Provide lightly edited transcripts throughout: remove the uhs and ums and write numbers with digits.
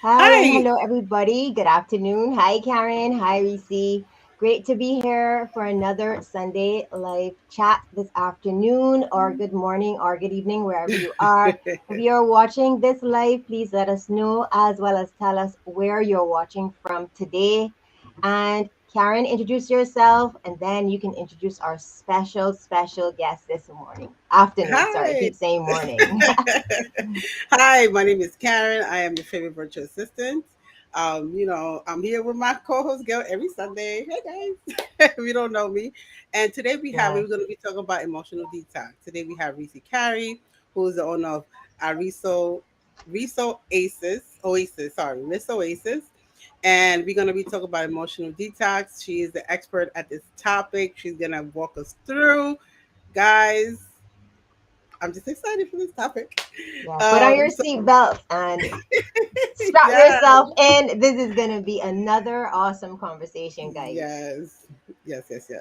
Hi and Hi. hello, everybody. Good afternoon. Hi, Karen. Hi, Rissi. Great to be here for another Sunday live chat this afternoon, or good morning, or good evening, wherever you are. If you're watching this live, please let us know as well as tell us where you're watching from today. And Karen, introduce yourself, and then you can introduce our special guest this morning. Afternoon, sorry, I Hi. keep saying morning. Hi, my name is Karen. I am your favorite virtual assistant. I'm here with my co-host Gail every Sunday. Hey guys, if you don't know me. And today we're Yes. going to be talking about emotional detox. Today we have Rissi Carrey, who is the owner of Riso Riso Oasis. And we're going to be talking about emotional detox. She is the expert at this topic. She's going to walk us through. Guys, I'm just excited for this topic. Yeah, put on your So seatbelt and strap yeah, yourself in. This is going to be another awesome conversation, guys. yes, yes.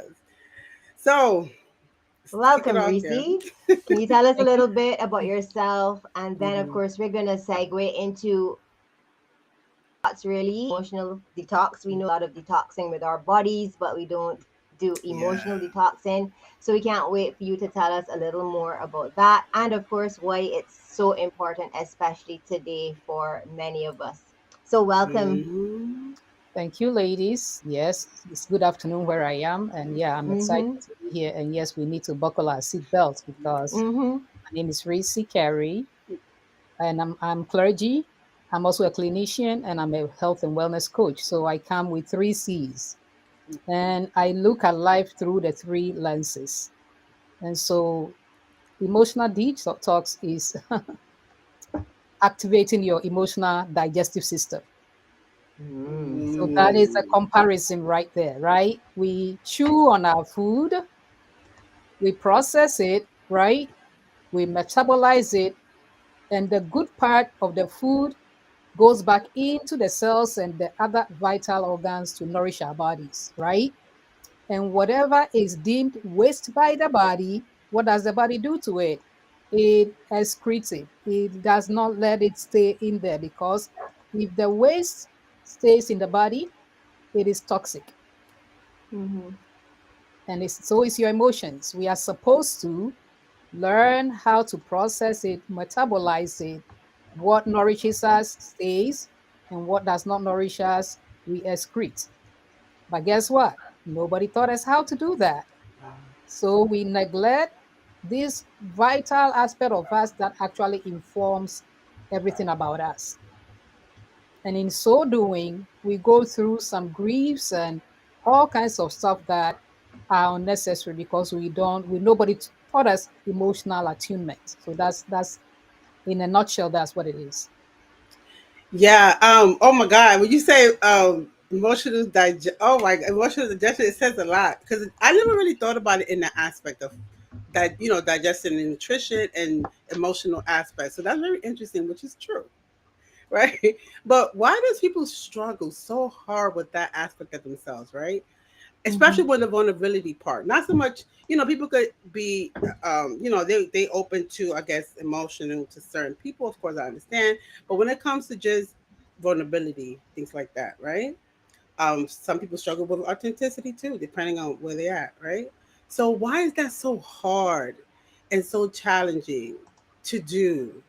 So let's kick it Welcome, off here. Reese. Can you tell us a Thank you. little bit about yourself? And then, of Hmm. course, we're going to segue into what's really emotional detox. We know a lot of detoxing with our bodies, but we don't do Yeah, emotional detoxing. So we can't wait for you to tell us a little more about that. And, of course, why it's so important, especially today for many of us. So, welcome. hmm Thank you, ladies. Yes, it's good afternoon where I am. And yeah, I'm excited Mm-hmm. to be here. And yes, we need to buckle our seatbelts because Mm-hmm. my name is Rissi Carrey and I'm clergy. I'm also a clinician and I'm a health and wellness coach. So I come with three C's and I look at life through the three lenses. And so emotional detox is activating your emotional digestive system. Mm, so So that good. is a comparison right there, right? We chew on our food, we process it, right? We metabolize it, and the good part of the food goes back into the cells and the other vital organs to nourish our bodies, right? And whatever is deemed waste by the body, what does the body do to it? It excretes it. It does not let it stay in there because if the waste stays in the body, it is toxic. Mm-hmm. And so is your emotions. We are supposed to learn how to process it, metabolize it. What nourishes us stays, and what does not nourish us, we excrete. But guess what? Nobody taught us how to do that. So we neglect this vital aspect of us that actually informs everything about us. And in so doing, we go through some griefs and all kinds of stuff that are unnecessary because nobody taught us emotional attunement. So that's in a nutshell, that's what it is. yeah. Oh my God, when you say emotional digestion, it says a lot because I never really thought about it in the aspect of that, digestion and nutrition and emotional aspects. So that's very interesting, which is true. Right? But why does people struggle so hard with that aspect of themselves, right? Mm-hmm. Especially when the vulnerability part. Not so much, people could be, they open to, I guess, emotional to certain people. Of course, I understand. But when it comes to just vulnerability, things like that, right? Some people struggle with authenticity too, depending on where they're at, right? So why is that so hard and so challenging to do?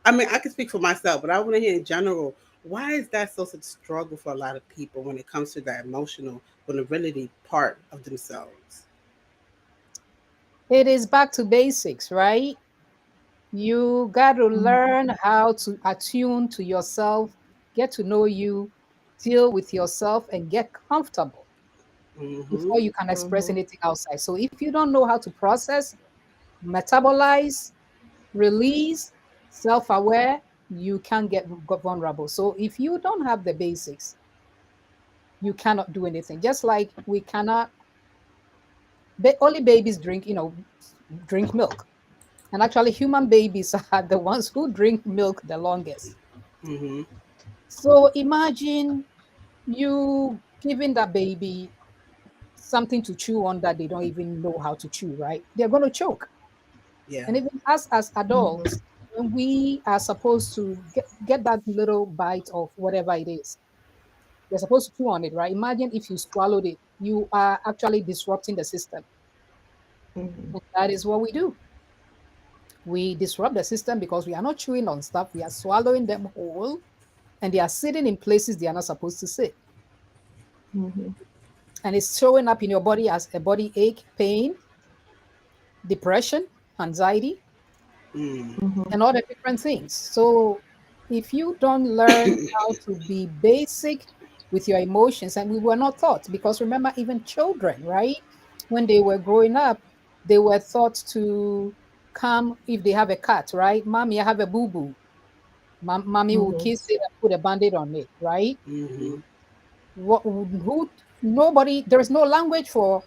I mean, I can speak for myself, but I want to hear in general. Why is that such a struggle for a lot of people when it comes to that emotional vulnerability part of themselves? It is back to basics, right? You got to learn how to attune to yourself, get to know you, deal with yourself, and get comfortable Mm-hmm. before you can express Mm-hmm. anything outside. So if you don't know how to process, metabolize, release, self-aware, you can get vulnerable. So if you don't have the basics, you cannot do anything. Just like we cannot, only babies drink milk. And actually, human babies are the ones who drink milk the longest. Mm-hmm. So imagine you giving that baby something to chew on that they don't even know how to chew, right? They're going to choke. Yeah. And even us as Mm-hmm. adults, when we are supposed to get that little bite of whatever it is, you're supposed to chew on it, right? Imagine if you swallowed it, you are actually disrupting the system. Mhm. And that is what we do. We disrupt the system because we are not chewing on stuff, we are swallowing them whole, and they are sitting in places they are not supposed to sit. Mhm. And it's showing up in your body as a body ache, pain, depression, anxiety, Mm. Mhm. and all the different things. So if you don't learn how to be basic with your emotions, and we were not taught, because remember, even children, right? When they were growing up, they were taught to come if they have a cut, right? Mommy, I have a boo boo. Mommy will Mhm. kiss it and put a band-aid on it, right? Mm-hmm. What who nobody there is no language for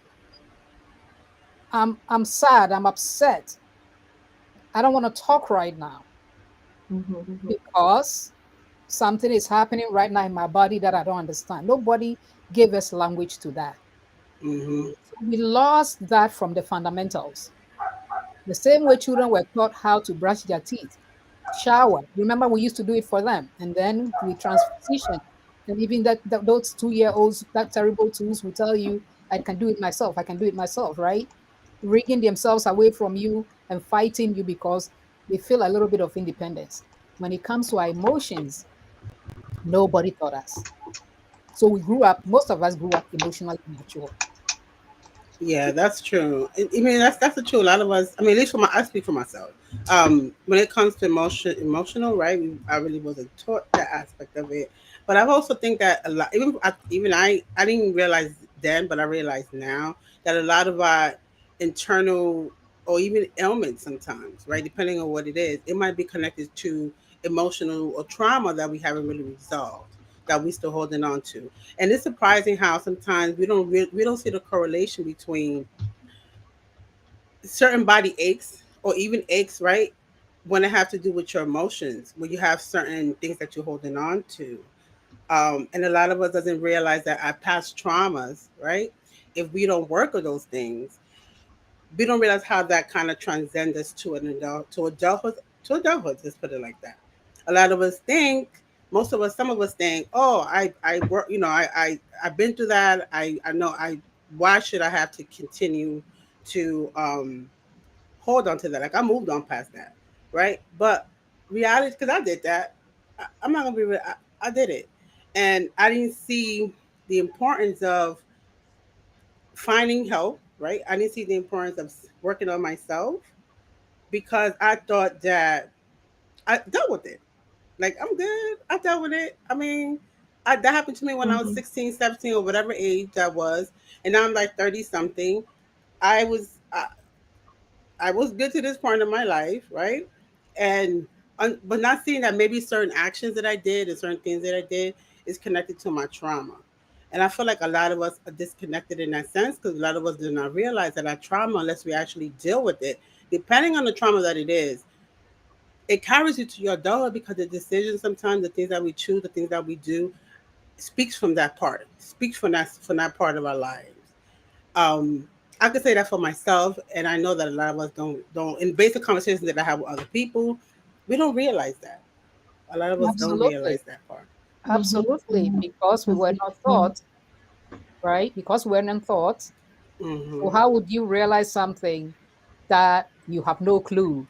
I'm sad, I'm upset. I don't want to talk right now Mhm. because something is happening right now in my body that I don't understand. Nobody gave us language to that. Mm-hmm. So we lost that from the fundamentals. The same way children were taught how to brush their teeth, shower. Remember, we used to do it for them, and then we transition. And even those 2-year-olds, that terrible tools will tell you, "I can do it myself. I can do it myself." Right? Rigging themselves away from you and fighting you because they feel a little bit of independence. When it comes to our emotions, nobody taught us. So we grew up. Most of us grew up emotionally immature. Yeah, that's true. I mean, that's the truth. A lot of us. I mean, at least I speak for myself. When it comes to emotional, right? I really wasn't taught that aspect of it. But I also think that a lot, I didn't realize then, but I realize now that a lot of our internal or even ailments sometimes, right, depending on what it is, it might be connected to emotional or trauma that we haven't really resolved, that we still holding on to. And it's surprising how sometimes we don't see the correlation between certain body aches or even aches, right? When it have to do with your emotions, when you have certain things that you're holding on to. And a lot of us doesn't realize that our past traumas, right? If we don't work on those things, we don't realize how that kind of transcends us to to adulthood. Let's put it like that. A lot of us think, most of us, some of us think, oh, I work, I've been through that. I know why should I have to continue to hold on to that? Like I moved on past that, right? But reality, because I did that, I'm not gonna be real. I did it, and I didn't see the importance of finding help, right? I didn't see the importance of working on myself because I thought that I dealt with it. Like, I'm good. I dealt with it. I mean, that happened to me when I was Mhm. 16, 17, or whatever age that was. And now I'm like 30 something. I was, I, I was good to this point in my life, right? And, but not seeing that maybe certain actions that I did and certain things that I did is connected to my trauma. And I feel like a lot of us are disconnected in that sense because a lot of us do not realize that our trauma, unless we actually deal with it, depending on the trauma that it carries you to your adulthood because the decisions sometimes, the things that we choose, the things that we do, speaks from that part, speaks from that part of our lives. Um, I can say that for myself, and I know that a lot of us don't. In basic conversations that I have with other people, we don't realize that. A lot of us don't Absolutely. realize that part. Mhm. Absolutely. Mhm. Because we That's were it. not Mhm. taught, right? Because we were not taught. So Mm-hmm. how would you realize something that you have no clue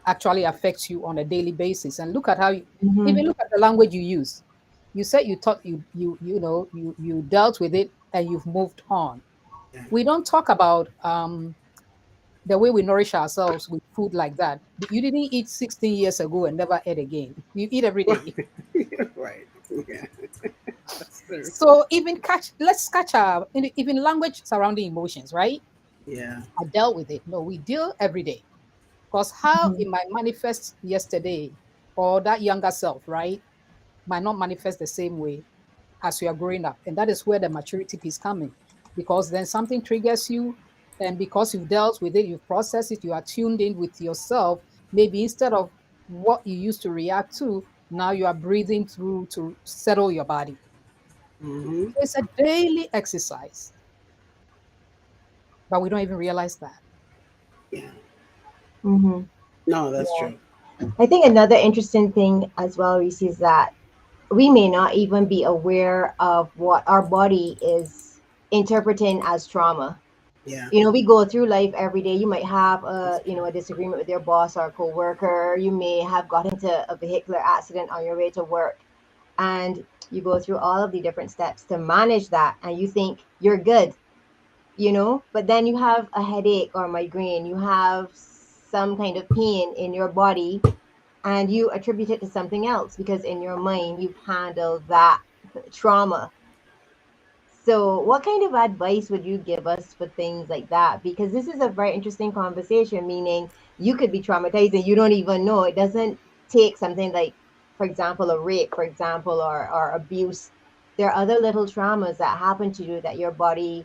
actually affects you on a daily basis? And look at how you Mhm. even look at the language you use. You said you thought you dealt with it and you've moved on. Yeah. We don't talk about the way we nourish ourselves with food like that. You didn't eat 16 years ago and never ate again. You eat every day. Right. Yeah. That's true. So even let's catch our even language surrounding emotions, right? Yeah. I dealt with it. No, we deal every day. Because how Mhm. it might manifest yesterday or that younger self, right, might not manifest the same way as you are growing up. And that is where the maturity piece coming. Because then something triggers you, and because you've dealt with it, you've processed it, you are tuned in with yourself. Maybe instead of what you used to react to, now you are breathing through to settle your body. Mm-hmm. So it's a daily exercise, but we don't even realize that. Yeah. Mhm. No, that's Yeah. true. I think another interesting thing as well, Reese, is that we may not even be aware of what our body is interpreting as trauma. Yeah. We go through life every day. You might have a disagreement with your boss or coworker. You may have got into a vehicular accident on your way to work, and you go through all of the different steps to manage that, and you think you're good. But then you have a headache or migraine. You have some kind of pain in your body, and you attribute it to something else because in your mind you've handled that trauma. So, what kind of advice would you give us for things like that? Because this is a very interesting conversation, meaning you could be traumatized and you don't even know. It doesn't take something like, for example, a rape, for example, or abuse. There are other little traumas that happen to you that your body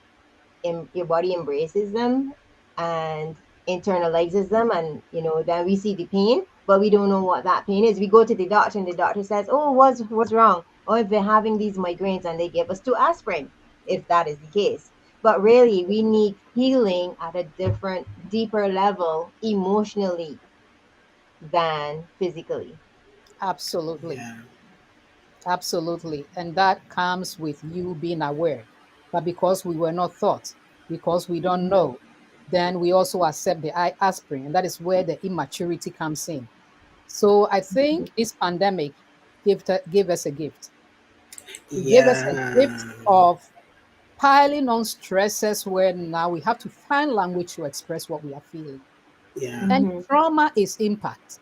embraces them and internalizes them, and then we see the pain, but we don't know what that pain is. We go to the doctor and the doctor says, oh, what's wrong? Oh, I've been having these migraines, and they give us two aspirin, if that is the case. But really, we need healing at a different, deeper level emotionally than physically. Absolutely. Yeah. Absolutely. And that comes with you being aware. But because we were not taught, because we don't know, then we also accept the aspirin. And that is where the immaturity comes in. So I think this pandemic gave us a gift. It gave us a gift Yeah. of piling on stresses where now we have to find language to express what we are feeling. Yeah. And Mm-hmm. trauma is impact.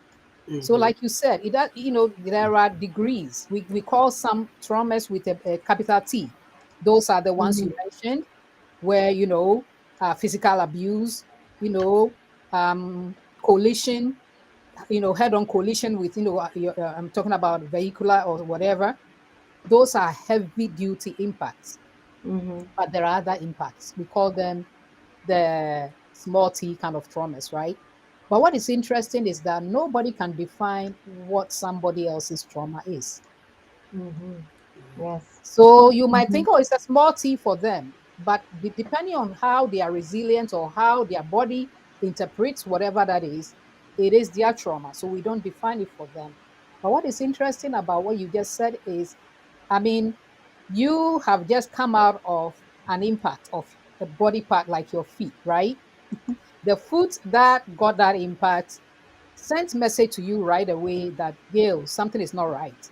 So, Mm-hmm. like you said, there are degrees. We call some traumas with a capital T. Those are the ones you Mm-hmm. mentioned, where physical abuse, you know, collision, head-on collision with I'm talking about vehicular or whatever. Those are heavy-duty impacts, Mm-hmm. but there are other impacts. We call them the small t kind of traumas, right? But what is interesting is that nobody can define what somebody else's trauma is. Mm-hmm. Yes. So you might Mm-hmm. think, oh, it's a small t for them. But depending on how they are resilient or how their body interprets whatever that is, it is their trauma. So we don't define it for them. But what is interesting about what you just said is, I mean, you have just come out of an impact of a body part like your feet, right? The foot that got that impact sent message to you right away that, Gail, something is not right.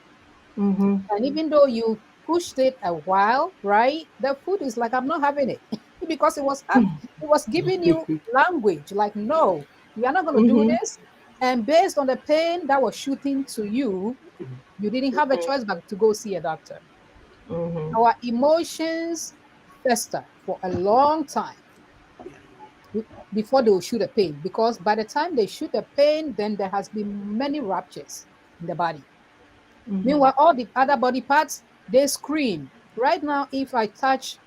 Mm-hmm. And even though you pushed it a while, right, the food is like, I'm not having it because it was giving you language like, no, we are not going to do Mm-hmm. this. And based on the pain that was shooting to you, you didn't have a choice but to go see a doctor. Mm-hmm. Our emotions fester for a long time before they will shoot a pain, because by the time they shoot a pain, then there has been many ruptures in the body. Mm-hmm. Meanwhile, all the other body parts, they scream. Right now, if I touch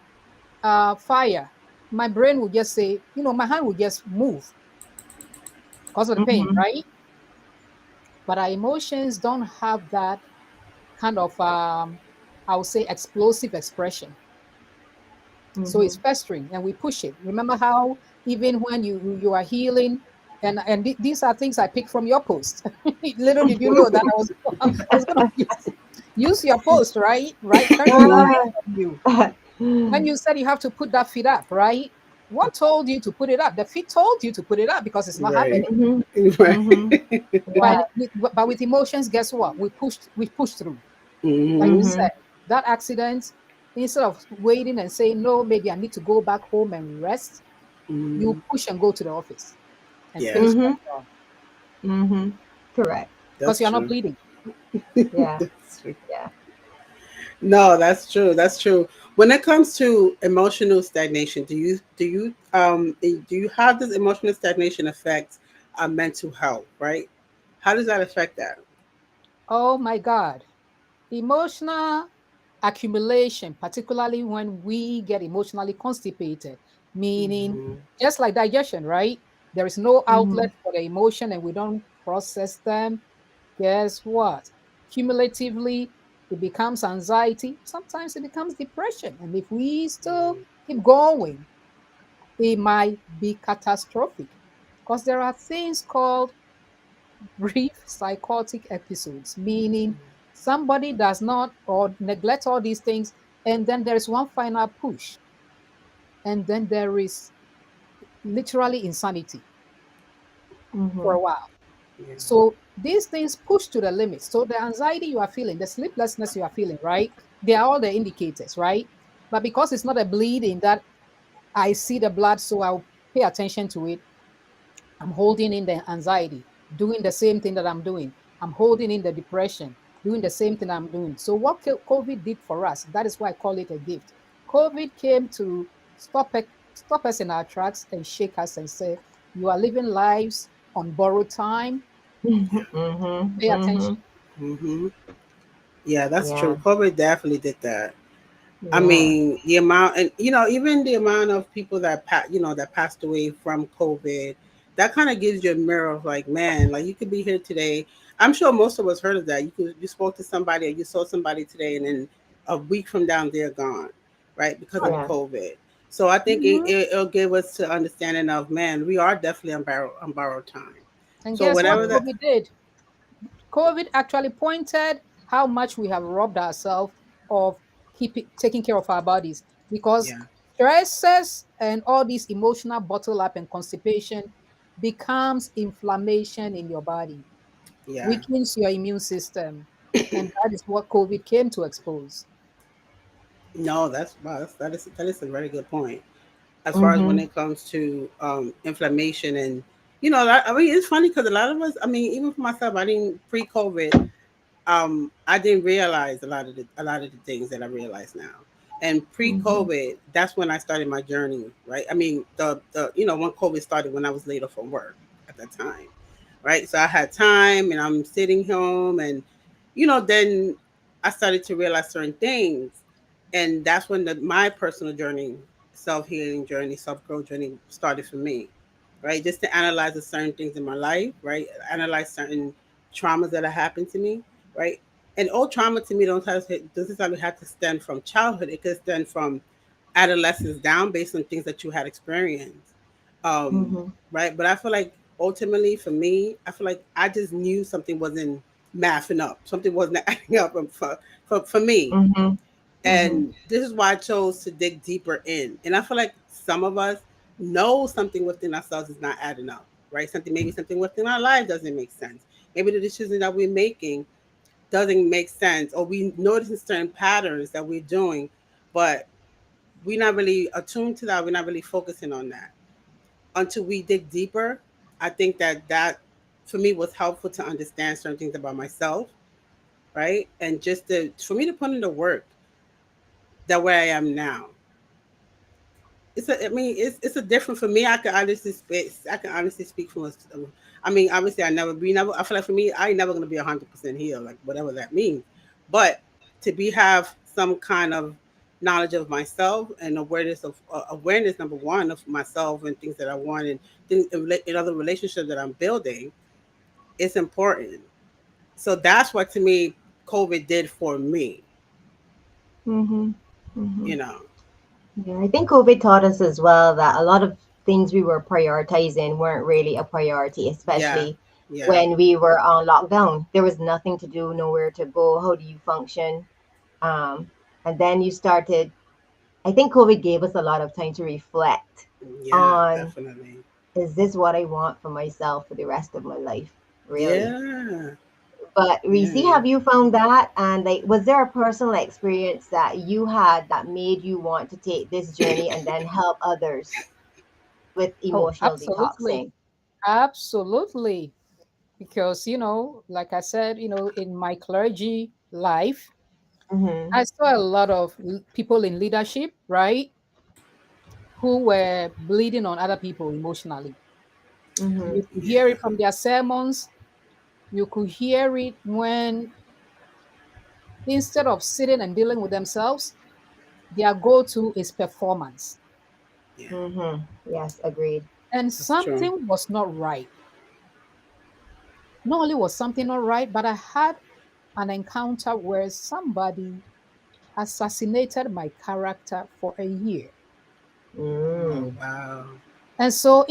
fire, my brain will just say, my hand will just move because of the pain, Mm-hmm. right? But our emotions don't have that kind of, I would say, explosive expression. So it's Mm-hmm. festering and we push it. Remember how even when you are healing, and these are things I picked from your post. Little did you know that I was going to use your post, right, turning it right on you. When you said you have to put that feet up, right? What told you to put it up? The feet told you to put it up because it's not Right. happening. Mhm. Mhm. Right. Yeah. But with emotions, guess what? We pushed through. Like you Mm-hmm. said, Mhm. that accident, instead of waiting and saying, no, maybe I need to go back home and rest, you Mm-hmm. push and go to the office and Yeah, finish that Mhm. job Mhm. Correct. because that's you're not true. bleeding. Yeah. That's true. Yeah. No, that's true. That's true. When it comes to emotional stagnation, do you have this emotional stagnation affect our mental health? Right? How does that affect that? Oh my God. Emotional accumulation, particularly when we get emotionally constipated, meaning Mm-hmm. just like digestion, right? There is no outlet Mhm. for the emotion and we don't process them. Guess what? Cumulatively, it becomes anxiety. Sometimes it becomes depression. And if we still keep going, it might be catastrophic because there are things called brief psychotic episodes, meaning somebody does not or neglect all these things, and then there is one final push, and then there is literally insanity for Mm-hmm. a while. Yeah. So these things push to the limit. So the anxiety you are feeling, the sleeplessness you are feeling, right? They are all the indicators, right? But because it's not a bleeding that I see the blood, so I'll pay attention to it. I'm holding in the anxiety, doing the same thing that I'm doing. I'm holding in the depression, doing the same thing I'm doing. So what COVID did for us, that is why I call it a gift. COVID came to stop us in our tracks and shake us and say, you are living lives on borrowed time. Mm-hmm. Pay attention. Mm-hmm. Mm-hmm. Yeah, that's Yeah. true. COVID definitely did that. I Yeah. mean, the amount, and even the amount of people that that passed away from COVID, that kind of gives you a mirror of like, man, like you could be here today. I'm sure most of us heard of that. You spoke to somebody or you saw somebody today, and then a week from down they're gone, right? Because of Right. Yeah. COVID. So I think Mhm. it'll give us to understanding of, man, we are definitely on borrowed time. And So guess what whatever that, Mm-hmm. COVID did? COVID actually pointed how much we have robbed ourselves of keeping taking care of our bodies, because yeah, stresses and all these emotional bottle up and constipation becomes inflammation in your body, yeah, weakens your immune system, and that is what COVID came to expose. no, that's wow, that is a very good point. As far as when Mm-hmm. it comes to inflammation and I mean it's funny because a lot of us, I mean even for myself, I didn't pre-COVID, I didn't realize a lot of the things that I realize now. And Mm-hmm. pre-COVID, that's when I started my journey, right? I mean the when COVID started, when I was laid off from work at that time, right? So I had time and I'm sitting home, and then I started to realize certain things, and that's when my personal journey, self-healing journey, self-growth journey started for me, right? Just to analyze the certain things in my life, right? Analyze certain traumas that have happened to me, right? And all trauma to me doesn't necessarily have to stem from childhood. It could stem from adolescence down, based on things that you had experienced, um, Mm-hmm. right? But I feel like ultimately for me, I feel like I just knew something wasn't mathing up, something wasn't adding up for me, Mm-hmm. Mm-hmm. and this is why I chose to dig deeper in. And I feel like some of us know something within ourselves is not adding up, right? Maybe something within our life doesn't make sense. Maybe the decisions that we're making doesn't make sense, or we notice certain patterns that we're doing, but we're not really attuned to that. We're not really focusing on that until we dig deeper. I think that for me was helpful to understand certain things about myself, right? And just for me to put in the work that where I am now. I mean, it's a different for me. I can honestly speak from I mean, obviously, I feel like for me, I ain't never gonna be 100% healed, like whatever that means. But to have some kind of knowledge of myself and awareness, number one, of myself and things that I want, and things in other relationships that I'm building, it's important. So that's what to me COVID did for me. Mm-hmm. Mm-hmm. You know, Yeah, I think COVID taught us as well that a lot of things we were prioritizing weren't really a priority, yeah, especially yeah, when we were on lockdown. There was nothing to do, nowhere to go. How do you function? Um, and then you started, I think COVID gave us a lot of time to reflect yeah, on, definitely. is this what I want for myself for the rest of my life? Really? Yeah, But Reese, yeah. have you found that? And like, was there a personal experience that you had that made you want to take this journey and then help others with Oh, emotional absolutely. detoxing? Absolutely. Because, like I said, in my clergy life, Mm-hmm. I saw a lot of people in leadership, right, who were bleeding on other people emotionally. Mm-hmm. You could hear Yeah, it from their sermons. You could hear it when, instead of sitting and dealing with themselves, their go to is performance. yeah, Mm-hmm. Yes, agreed. And that's true. something was not right. Not only was something not right, but I had an encounter where somebody assassinated my character for a year. Oh Mm. wow. And so,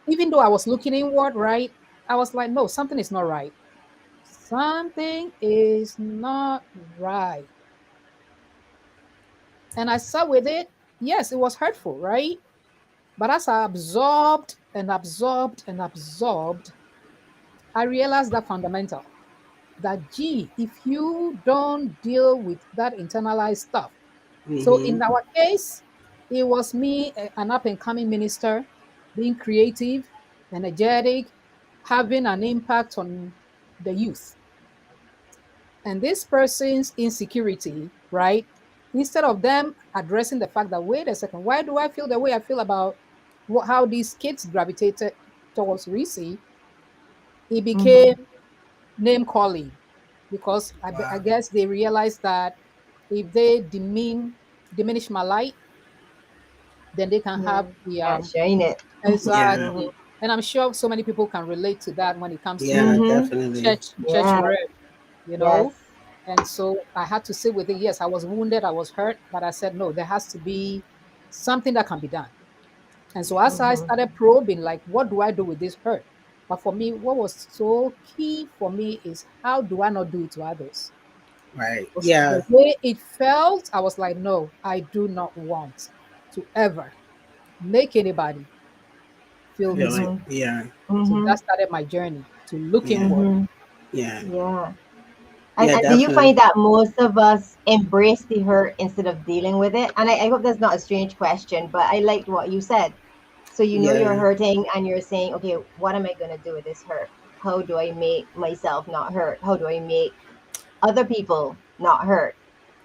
even though I was looking inward, right? I was like, no, something is not right. Something is not right. And I sat with it. Yes, it was hurtful, right? But as I absorbed and absorbed and absorbed, I realized that fundamental, that gee, if you don't deal with that internalized stuff. So Mm-hmm. in our case, it was me, an up and coming minister, being creative, energetic, having an impact on the youth. And this person's insecurity, right? Instead of them addressing the fact that, wait a second, why do I feel the way I feel about how these kids gravitated towards Rissi? It became Mhm. name calling because I Wow. guess they realized that if they diminish my light, then they can Yeah. have the Yeah, sharing it. Yeah. exactly. And I'm sure so many people can relate to that when it comes Yeah, to Mhm. definitely. church Yeah. work, you know. Yes. And so I had to sit with it. Yes, I was wounded, I was hurt, but I said no, there has to be something that can be done. And so as I Mhm. started probing, like, what do I do with this hurt? But for me, what was so key for me is how do I not do it to others? Right. Because Yeah. the way it felt, I was like, no, I do not want to ever make anybody feel Feel this like, way. Mhm. yeah. So that Mhm. started my journey to look Yeah. inward. Mhm. Yeah. Yeah. Yeah, And do you definitely. find that most of us embrace the hurt instead of dealing with it? And I hope that's not a strange question, but I liked what you said. So you know you're Yeah. hurting and you're saying, okay, what am I gonna do with this hurt? How do I make myself not hurt? How do I make other people not hurt?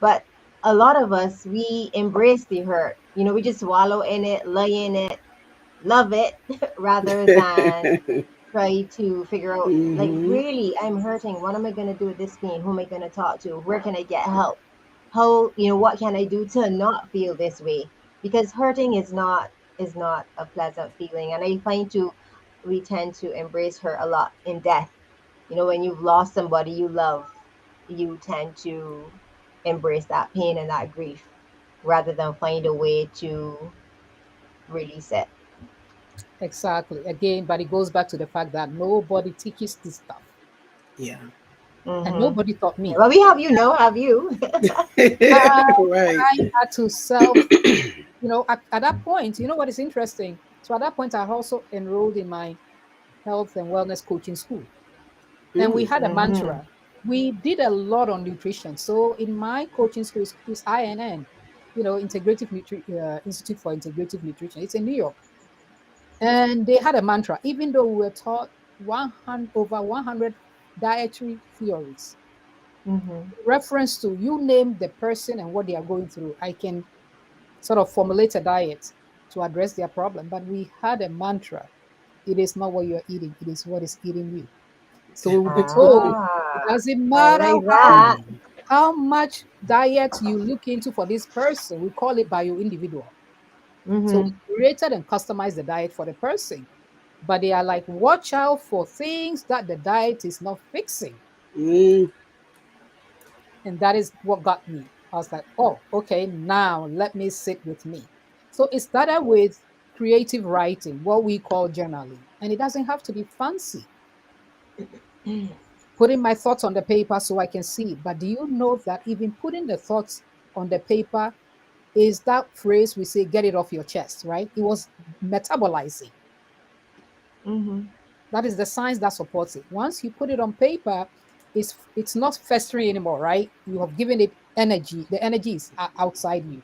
But a lot of us, we embrace the hurt. We just wallow in it, lay in it, love it, rather than try to figure out, like, Mm-hmm. really, I'm hurting. What am I going to do with this pain? Who am I going to talk to? Where can I get help? How, what can I do to not feel this way? Because hurting is not a pleasant feeling. And I find to we tend to embrace hurt a lot in death. When you've lost somebody you love, you tend to embrace that pain and that grief rather than find a way to release it. Exactly. Again, but it goes back to the fact that nobody teaches this stuff. Yeah. And Mm-hmm. nobody taught Yeah, me. well, we have have you. Right. I had to self, at that point, you know what is interesting? So at that point, I also enrolled in my health and wellness coaching school. And we Mm. had a Mm-hmm. mantra. We did a lot on nutrition. So in my coaching school, is INN, Institute for Integrative Nutrition. It's in New York. And they had a mantra, even though we were taught over 100 dietary theories, Mm-hmm. reference to you name the person and what they are going through. I can sort of formulate a diet to address their problem. But we had a mantra: it is not what you're eating, it is what is eating you. So we will be told it Ah, doesn't I matter like how that. how much diet you look into for this person, we call it bio individual. So Mm-hmm. we created and customized the diet for the person. But they are like, watch out for things that the diet is not fixing. Mm. And that is what got me. I was like, oh, okay, now let me sit with me. So it started with creative writing, what we call journaling. And it doesn't have to be fancy. Putting my thoughts on the paper so I can see it. But do you know that even putting the thoughts on the paper is that phrase we say, get it off your chest, right? It was metabolizing. Mm-hmm. That is the science that supports it. Once you put it on paper, it's not festering anymore, right? You have given it energy. The energy is outside you.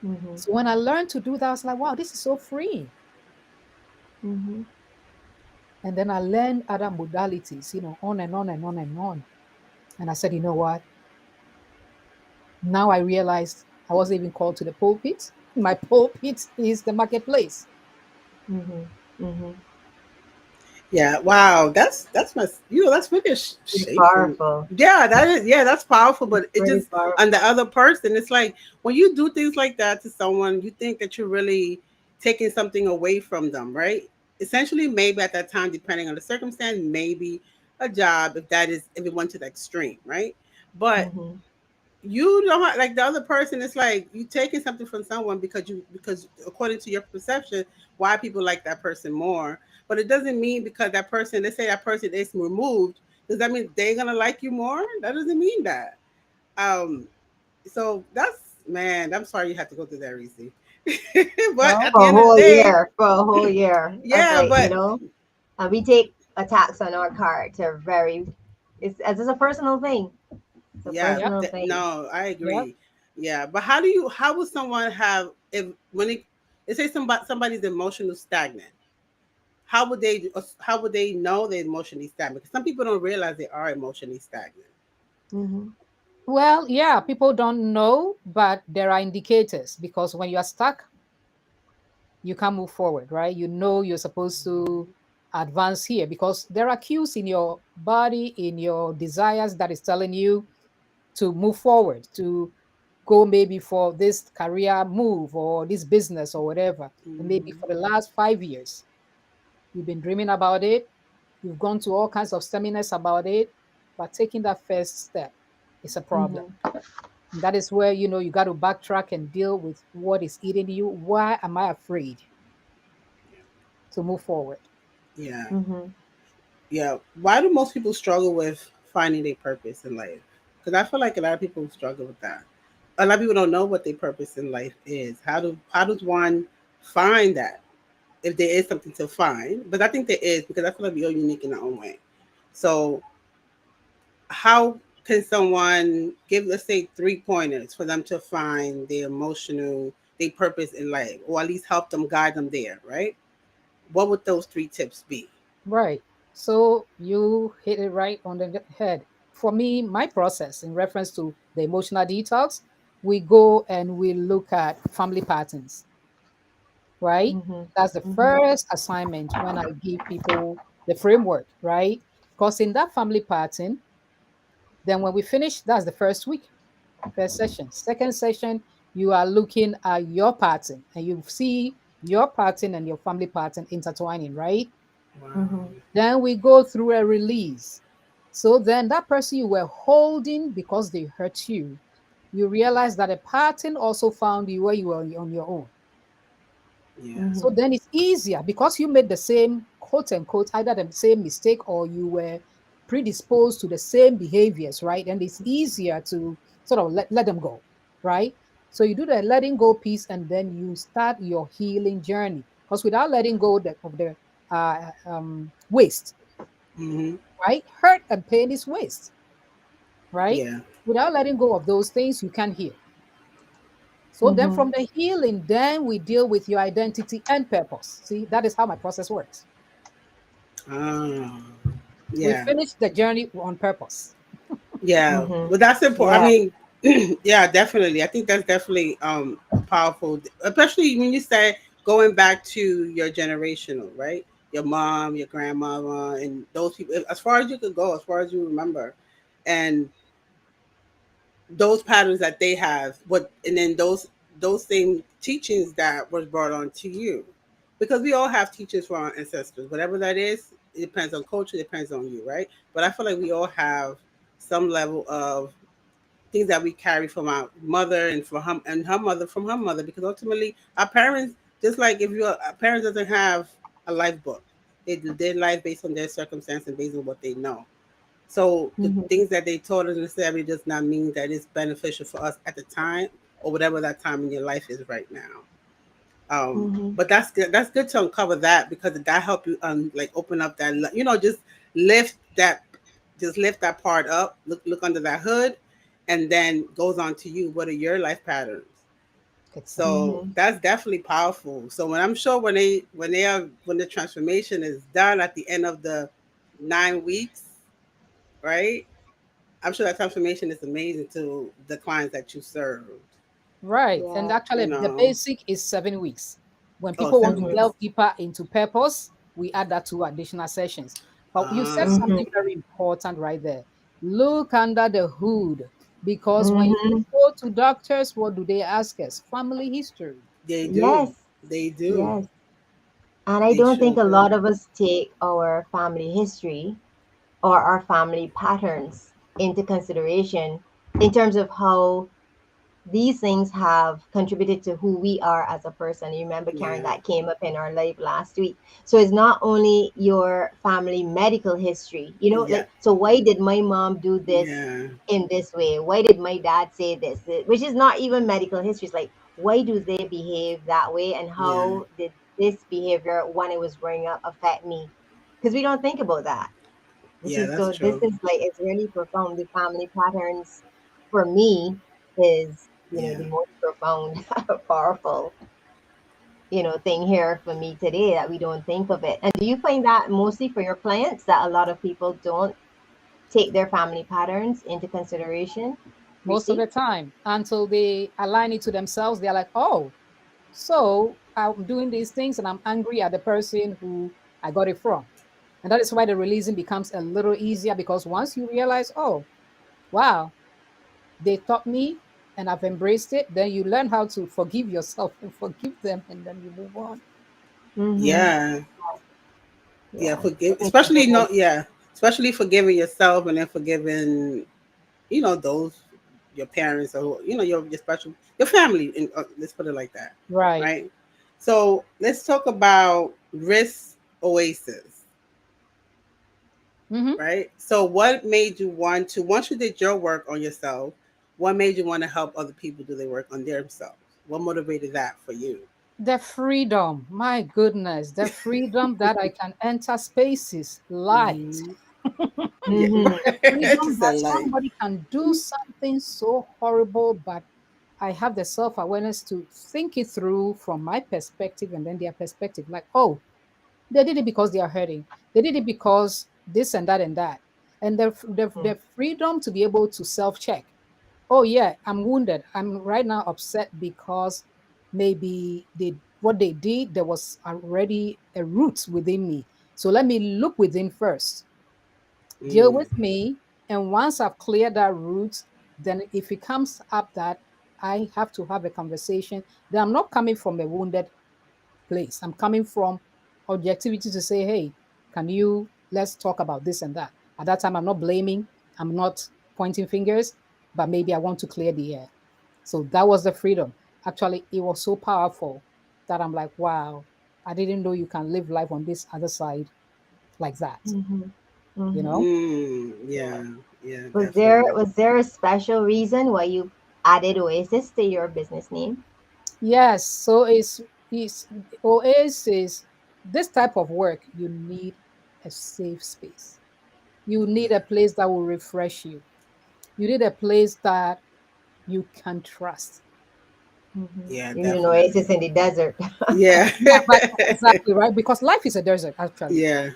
Mm-hmm. So when I learned to do that, I was like, wow, this is so freeing. Mm-hmm. And then I learned other modalities, on and on and on and on. And I said, you know what? Now I realized I wasn't even called to the pulpit. My pulpit is the marketplace. Mm-hmm. Mm-hmm. Yeah. Wow. That's my. That's really a Pretty shape from. powerful. Yeah. That is. Yeah. That's powerful. It's But it pretty just on the powerful. other person, it's like when you do things like that to someone, you think that you're really taking something away from them, right? Essentially, maybe at that time, depending on the circumstance, maybe a job if it went to the extreme, right? But Mm-hmm. you don't like the other person. It's like you taking something from someone because according to your perception, why people like that person more. But it doesn't mean because that person, let's say that person is removed, does that mean they're gonna like you more? That doesn't mean that. Um, so that's, man, I'm sorry you had to go through that, Reese. But Well, at the For a end of the whole day, year, for a whole year. That's yeah, like, but we take attacks on our character very, it's a personal thing. It's a yeah, yep, personal thing. no, I yep. agree. Yeah, but how would someone have, if when it, let's say somebody's emotional stagnant, how would they know they're emotionally stagnant? Because some people don't realize they are emotionally stagnant. Hmm. Well, yeah, people don't know, but there are indicators because when you are stuck, you can't move forward, right? You know you're supposed to advance here because there are cues in your body, in your desires that is telling you to move forward, to go maybe for this career move or this business or whatever. And maybe Hmm. for the last 5 years, you've been dreaming about it. You've gone to all kinds of seminars about it, but taking that first step is a problem. Hmm. And that is where you got to backtrack and deal with what is eating you. Why am I afraid to move forward? Yeah, Hmm. yeah. Why do most people struggle with finding their purpose in life? Because I feel like a lot of people struggle with that. A lot of people don't know what their purpose in life is. How does one find that? If there is something to find, but I think there is because I feel like we are unique in our own way. So how can someone give, let's say, 3 pointers for them to find their emotional, their purpose in life, or at least help them guide them there, right? What would those 3 tips be? Right. So you hit it right on the head. For me, my process in reference to the emotional detox, we go and we look at family patterns, right? Hmm. That's the Hmm. first assignment when I give people the framework, right? Because in that family pattern, then when we finish, that's the first week, first session. Second session, you are looking at your pattern and you see your pattern and your family pattern intertwining, right? Hmm. Wow. Then we go through a release. So then that person you were holding because they hurt you, you realize that a pattern also found you where you were on your own. Yeah. So Hmm. then it's easier because you made the same quote unquote either the same mistake or you were predisposed to the same behaviors, right? And it's easier to sort of let them go, right? So you do the letting go piece and then you start your healing journey. Because without letting go of the waste, Hmm. right? Hurt and pain is waste, right? Yeah. Without letting go of those things, you can't heal. So then Hmm. from the healing, then we deal with your identity and purpose. See, that is how my process works. Ah. We Yeah. finish the journey on purpose. Yeah. Hmm. Well, that's important. I Yeah. mean, yeah, definitely. I think that's definitely powerful, especially when you say going back to your generational, right? Your mom, your grandmama, and those people. As far as you could go, as far as you remember, and those patterns that they have, what, and then those same teachings that was brought on to you, because we all have teachers from our ancestors, whatever that is. It depends on culture, it depends on you, right? But I feel like we all have some level of things that we carry from our mother and from her and her mother from her mother, because ultimately our parents, just like if your parents doesn't have a life book, they do their life based on their circumstance and based on what they know. So the Hmm. things that they taught us necessarily does not mean that it's beneficial for us at the time or whatever that time in your life is right now. Hmm. But that's good. That's good to uncover that, because that help you like open up that, just lift that, just lift that part up, look under that hood, and then goes on to you. What are your life patterns? Exactly. So Hmm. that's definitely powerful. So when I'm sure when the transformation is done at the end of the 9 weeks, right? I'm sure that transformation is amazing to the clients that you served. Right. And Yeah. actually, You the know, basic is 7 weeks. When oh, people want to 7 weeks. delve deeper into purpose, we add that to additional sessions. But you said Ah, something Hmm. very important right there. Look under the hood because when you Hmm. go to doctors, what do they ask us? Family history. they do. Yes. They do. Yes. And I They don't sure think a do. lot of us take our family history or our family patterns into consideration in terms of how these things have contributed to who we are as a person. You remember, Karen, Yeah. that came up in our live last week. So it's not only your family medical history, you know, Yeah. like, so why did my mom do this Yeah. in this way? Why did my dad say this? Which is not even medical history. It's like, why do they behave that way? And Yeah. how did this behavior when I was growing up affect me? Because we don't think about that. This Yeah, is that's so, this true. is like, it's really profound. The family patterns for me is, you know, Yeah. the most profound, powerful, you know, thing here for me today, that we don't think of it. And do you find that mostly for your clients, that a lot of people don't take their family patterns into consideration? Most of Rishi? the time, until they align it to themselves, they're like, oh, so I'm doing these things and I'm angry at the person who I got it from. And that is why the releasing becomes a little easier, because once you realize, oh, wow, they taught me and I've embraced it, then you learn how to forgive yourself and forgive them, and then you move on. Mm-hmm. Yeah. Yeah. Yeah. Forgive, It makes a especially no. difference. Yeah. Especially forgiving yourself and then forgiving, those your parents or your special your family. And let's put it like that, Right. right? So let's talk about risk oasis, Hmm. right? So what made you want to once you did your work on yourself? What made you want to help other people do their work on themselves? What motivated that for you? The freedom, my goodness, the freedom that I can enter spaces, light. Hmm. Yeah, Mm-hmm. The she freedom that said like, somebody can do something so horrible, but I have the self awareness to think it through from my perspective and then their perspective. Like, oh, they did it because they are hurting. They did it because this and that and that. And the freedom to be able to self check. Oh, yeah, I'm wounded. I'm right now upset because maybe what they did, there was already a root within me. So let me look within first, deal mm, with me. And once I've cleared that root, then if it comes up that I have to have a conversation, then I'm not coming from a wounded place. I'm coming from objectivity to say, hey, let's talk about this and that. At that time, I'm not blaming, I'm not pointing fingers, but maybe I want to clear the air. So that was the freedom. Actually, it was so powerful that I'm like, wow, I didn't know you can live life on this other side like that, Mm-hmm. you Mm-hmm. know? yeah, yeah, Was definitely. there a special reason why you added Oasis to your business name? Yes, so it's Oasis, this type of work, you need a safe space. You need a place that will refresh you. You need a place that you can trust. Mm-hmm. Yeah, You need an definitely. oasis in the desert. Yeah. Yeah, but exactly right, because life is a desert actually. Yeah.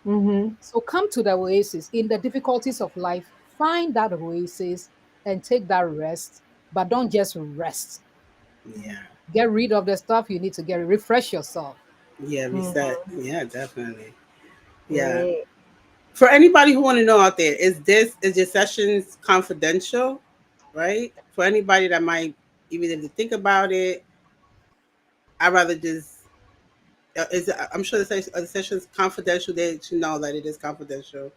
Mm-hmm. So come to the oasis in the difficulties of life. Find that oasis and take that rest, but don't just rest. Yeah. Get rid of the stuff you need to get. Refresh yourself. Yeah, reset. Mm-hmm. Yeah, definitely. Yeah. Great. For anybody who want to know out there, is your sessions confidential? Right? For anybody that might even if they think about it, I'd rather just I'm sure the session's confidential. They should know that it is confidential,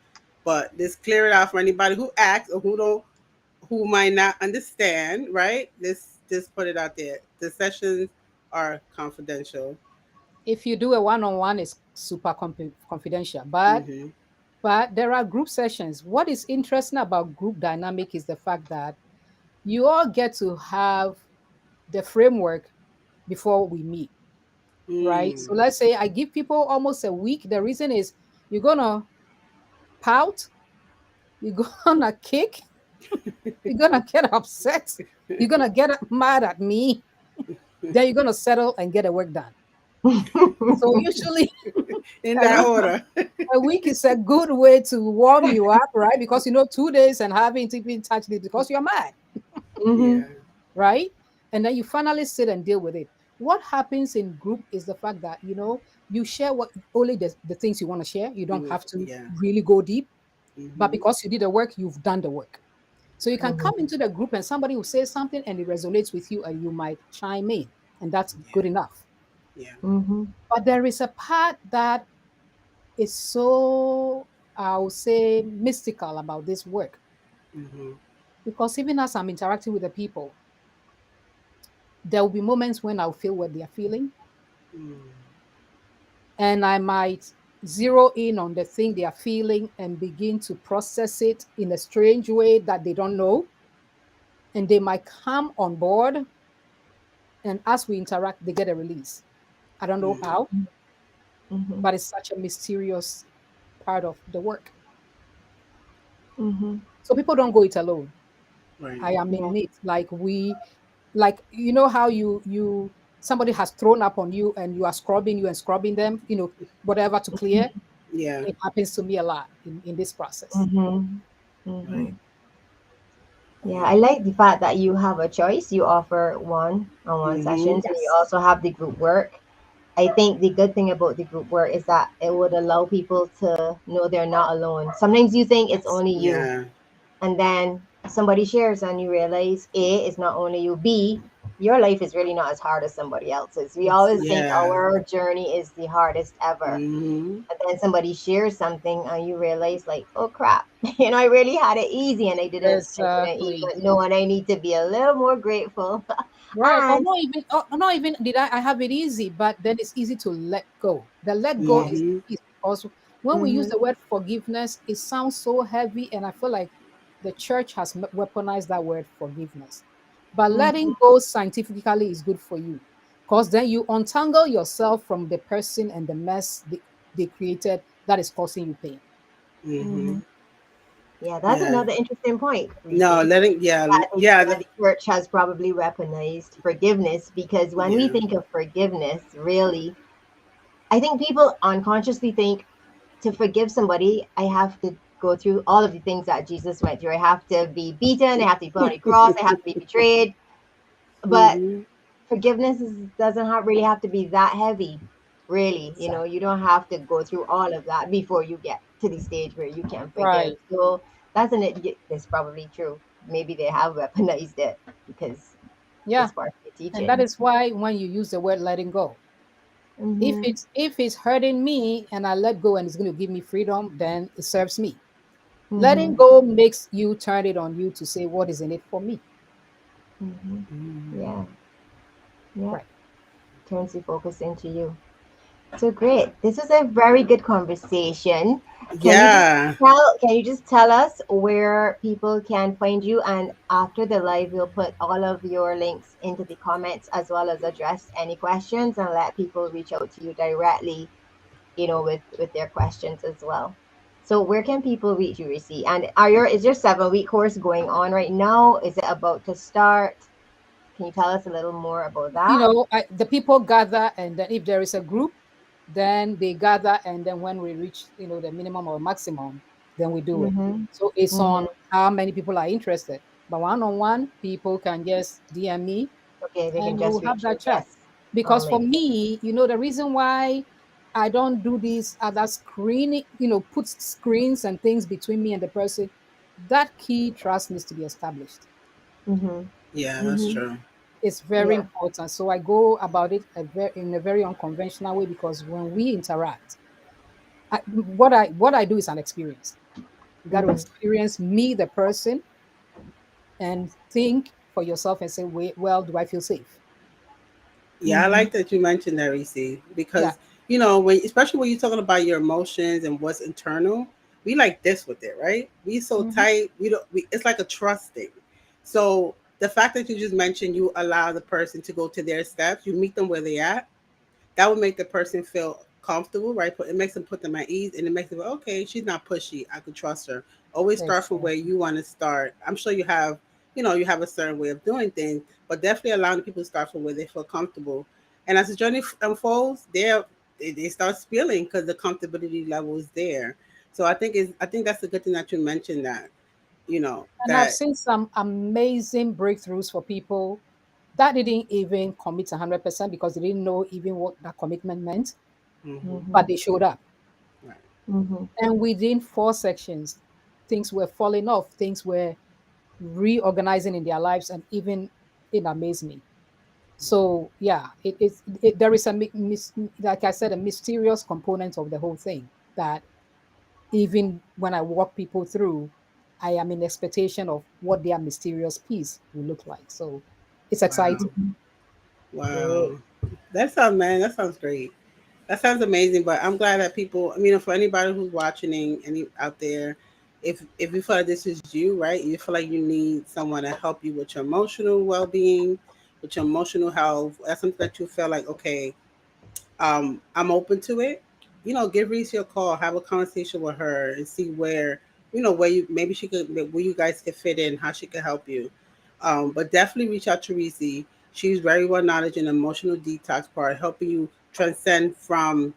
but just clear it out for anybody who asks or who might not understand. Right? Just put it out there. The sessions are confidential. If you do a one-on-one, it's super confidential. Hmm. But there are group sessions. What is interesting about group dynamic is the fact that you all get to have the framework before we meet, right? Mm. So let's say I give people almost a week. The reason is you're gonna pout, you're gonna kick, you're gonna get upset, you're gonna get mad at me, then you're gonna settle and get the work done. So usually In a that week, order. a week is a good way to warm you up, right? Because 2 days and having to be in touch with because you're mad, Yeah. Mm-hmm. right? And then you finally sit and deal with it. What happens in group is the fact that you share what only the things you want to share. You don't have to Yeah. really go deep, but Hmm. because you did the work, you've done the work. So you can Right. come Mm-hmm. into the group and somebody will say something and it resonates with you and you might chime in, and that's Yeah. good enough. Yeah. Mm-hmm. But there is a part that is so, I would say, mystical about this work, Hmm. because even as I'm interacting with the people, There will be moments when I'll feel what they are feeling, Mm. and I might zero in on the thing they are feeling and begin to process it in a strange way that they don't know. And they might come on board, and as we interact, they get a release. I don't know Mm. how, Mm-hmm. but it's such a mysterious part of the work. Mm-hmm. So people don't go it alone. Right. I am Yeah. in it. Like you know how you somebody has thrown up on you and you are scrubbing you and scrubbing them, whatever to clear. Yeah. It happens to me a lot in this process. Mm-hmm. Mm-hmm. Right. Yeah, I like the fact that you have a choice. You offer one-on-one Mm-hmm. sessions, and you Yes. also have the group work. I think the good thing about the group work is that it would allow people to know they're not alone. Sometimes you think it's Yes. only you, Yeah. and then somebody shares and you realize A, it's not only you, B, your life is really not as hard as somebody else's. We always Exactly. think Yeah. our journey is the hardest ever, Mm-hmm. and then somebody shares something and you realize like, oh crap, I really had it easy, and I didn't Exactly. even know, and I need to be a little more grateful. Right. Or And not even did I have it easy, but then it's easy to let go. The let go yes. is the Mm-hmm. piece because when we use Mm-hmm. the word forgiveness, it sounds so heavy, and I feel like the church has weaponized that word forgiveness. But letting Mm-hmm. go scientifically is good for you because then you untangle yourself from the person and the mess they created that is causing you pain. Mm-hmm. Mm-hmm. Yeah, that's Yeah. another interesting point, No, Reese. letting, yeah, yeah, That the church has probably weaponized forgiveness, because when we yeah. think of forgiveness, really, I think people unconsciously think to forgive somebody, I have to go through all of the things that Jesus went through. I have to be beaten, I have to be put on a cross, I have to be betrayed. But Mm-hmm. doesn't really have to be that heavy, really. Exactly. You don't have to go through all of that before you get to the stage where you can forgive. Right. So that's probably true. Maybe they have weaponized it because Yeah. it's part of the And that teaching. is why when you use the word letting go, if Mm-hmm. it's hurting me and I let go and it's going to give me freedom, then it serves me. Letting Mm-hmm. go makes you turn it on you to say what is in it for me. Mm-hmm. Mm-hmm. Yeah. Yeah. Right. Turns the focus into you. So great. This was a very good conversation. Yeah. Can you just tell us where people can find you, and after the live we'll put all of your links into the comments, as well as address any questions and let people reach out to you directly, with their questions as well. So where can people reach you, Risi? And is your 7-week course going on right now? Is it about to start? Can you tell us a little more about that? The people gather, and then if there is a group, then they gather, and then when we reach, the minimum or maximum, then we do it. Mm-hmm. So it's Mm-hmm. on how many people are interested. But one-on-one, people can just DM me, Okay, they can and we'll just have reach you. that chat. Yes. All Because for makes sense. me, the reason why I don't do these other screening, put screens and things between me and the person, that key trust needs to be established. Mm-hmm. Yeah, that's Mm-hmm. true. It's very Yeah. important. So I go about it in a very unconventional way because when we interact, what I do is an experience. You got to Mm-hmm. experience me, the person, and think for yourself and say, wait, well, do I feel safe? Yeah, I Mm-hmm. like that you mentioned that, Reese, Yeah. because especially when you're talking about your emotions and what's internal, we like this with it, right? We so Hmm. tight, we don't. It's like a trust thing. So the fact that you just mentioned, you allow the person to go to their steps, you meet them where they at, that would make the person feel comfortable, right? It makes them put them at ease, and it makes them go, okay, she's not pushy. I can trust her. Always start from where Exactly. you want to start. I'm sure you have a certain way of doing things, but definitely allowing people to start from where they feel comfortable. And as the journey unfolds, they start spilling because the comfortability level is there. So I think that's a good thing that you mentioned that And I've that seen some amazing breakthroughs for people that didn't even commit 100% because they didn't know even what that commitment meant, hmm Mm-hmm. but they showed up. right, Mm-hmm. And within 4 sections, things were falling off, things were reorganizing in their lives, and even it amazed me. So yeah, there is like I said, a mysterious component of the whole thing that even when I walk people through, I am in expectation of what their mysterious piece will look like. So it's wow, exciting. Great. Wow. That sounds, man, that sounds great. That sounds amazing. But I'm glad that people, I mean, for anybody who's watching, any out there, if you feel like this is you, right? You feel like you need someone to help you with your emotional well being, with your emotional health. That's something that you feel like, okay, I'm open to it. Give Reese a call, have a conversation with her, and see where where you maybe she could where you guys could fit in, how she could help you. But definitely reach out to Reese. She's very well knowledge in emotional detox part, helping you transcend from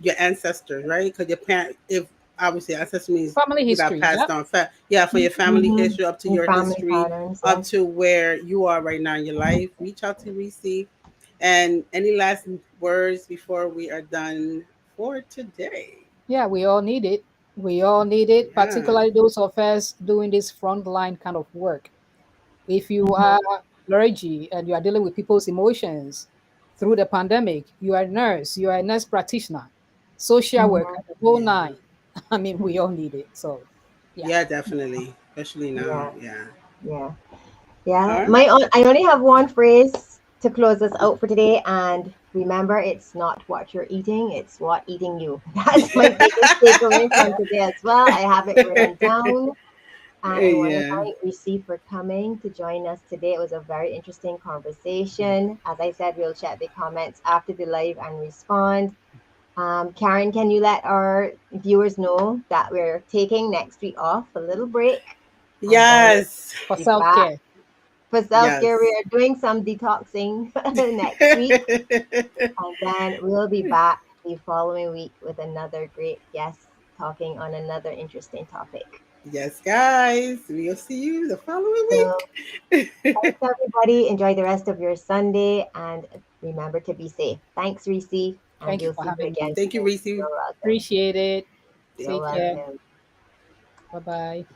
your ancestors, right? Because your parent, if obviously ancestors means Family you got history. passed Yep. on. Yeah, for your family Mm-hmm. history, up to And your family history, patterns, up yes. to where you are right now in your life. Reach out to Reese. And any last words before we are done for today? Yeah, we all need it. We all need it, Yeah. particularly those of us doing this frontline kind of work. If you Mm-hmm. are clergy and you are dealing with people's emotions through the pandemic, you are a nurse, you are a nurse practitioner, social worker, Mm-hmm. the whole Yeah. nine. I mean, we all need it. So, yeah. Yeah, definitely. Especially now. Yeah. Yeah. Yeah. Yeah. All right. I only have one phrase to close us out for today. And remember, it's not what you're eating, it's what eating you. That's my biggest takeaway from Yeah. today as well. I have it written down. And I want to Yeah. thank Rishi for coming to join us today. It was a very interesting conversation. As I said, we'll check the comments after the live and respond. Karen, can you let our viewers know that we're taking next week off, a little break, and then we'll Yes. For be self back care. for self care. We Yes. are doing some detoxing next week, and then we'll be back the following week with another great guest talking on another interesting topic. Yes, guys. We'll see you the following So, week. thanks everybody. Enjoy the rest of your Sunday and remember to be safe. Thanks, Reese, and Thank you we'll for see you having me. again Thank you, soon. Reese. You're welcome. Appreciate it. Thank You're Take you. care. welcome. Bye bye.